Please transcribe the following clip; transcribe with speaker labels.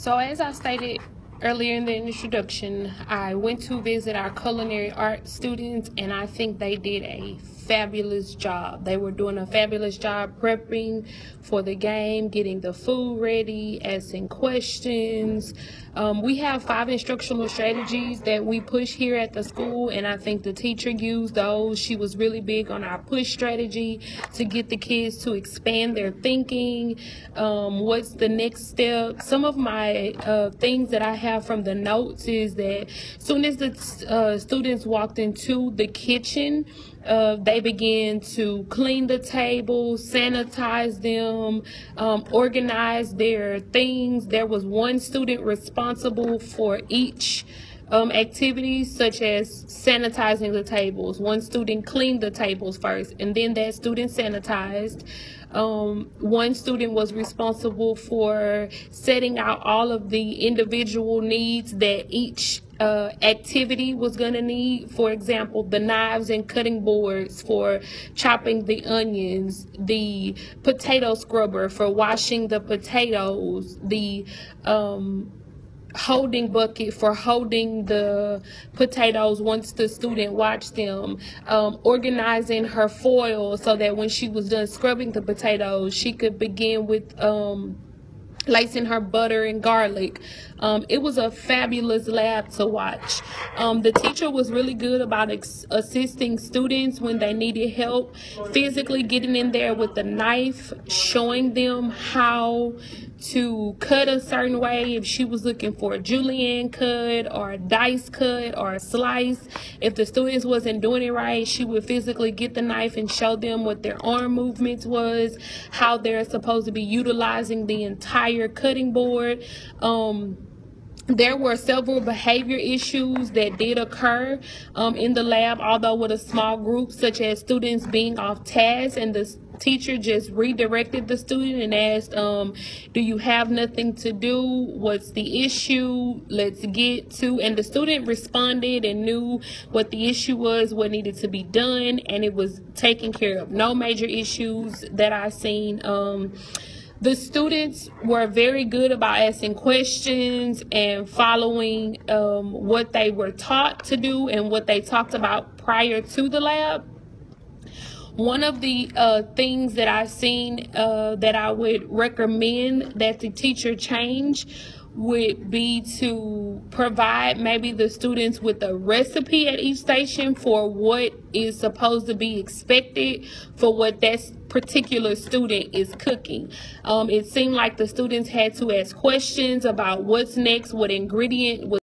Speaker 1: So as I stated earlier in the introduction, I went to visit our culinary arts students, and I think they did a fabulous job. They were doing a fabulous job prepping for the game, getting the food ready, asking questions. We have 5 instructional strategies that we push here at the school, and I think the teacher used those. She was really big on our push strategy to get the kids to expand their thinking. What's the next step? Some of my things that I have from the notes is that as soon as the students walked into the kitchen, they began to clean the tables, sanitize them, organize their things. There was one student responsible for each activities, such as sanitizing the tables. One student cleaned the tables first, and then that student sanitized. One student was responsible for setting out all of the individual needs that each activity was going to need. For example, the knives and cutting boards for chopping the onions, the potato scrubber for washing the potatoes, the holding bucket for holding the potatoes once the student watched them, organizing her foil so that when she was done scrubbing the potatoes, she could begin with lacing her butter and garlic. It was a fabulous lab to watch. The teacher was really good about assisting students when they needed help, physically getting in there with the knife, showing them how to cut a certain way. If she was looking for a julienne cut or a dice cut or a slice, if the students wasn't doing it right, she would physically get the knife and show them what their arm movements was, how they're supposed to be utilizing the entire cutting board. There were several behavior issues that did occur in the lab, although with a small group, such as students being off task, and the teacher just redirected the student and asked, do you have nothing to do? What's the issue? Let's get to, and the student responded and knew what the issue was, what needed to be done, and it was taken care of. No major issues that I've seen. The students were very good about asking questions and following what they were taught to do and what they talked about prior to the lab. One of the things that I've seen that I would recommend that the teacher change would be to provide maybe the students with a recipe at each station for what is supposed to be expected for what that particular student is cooking. It seemed like the students had to ask questions about what's next, what ingredient was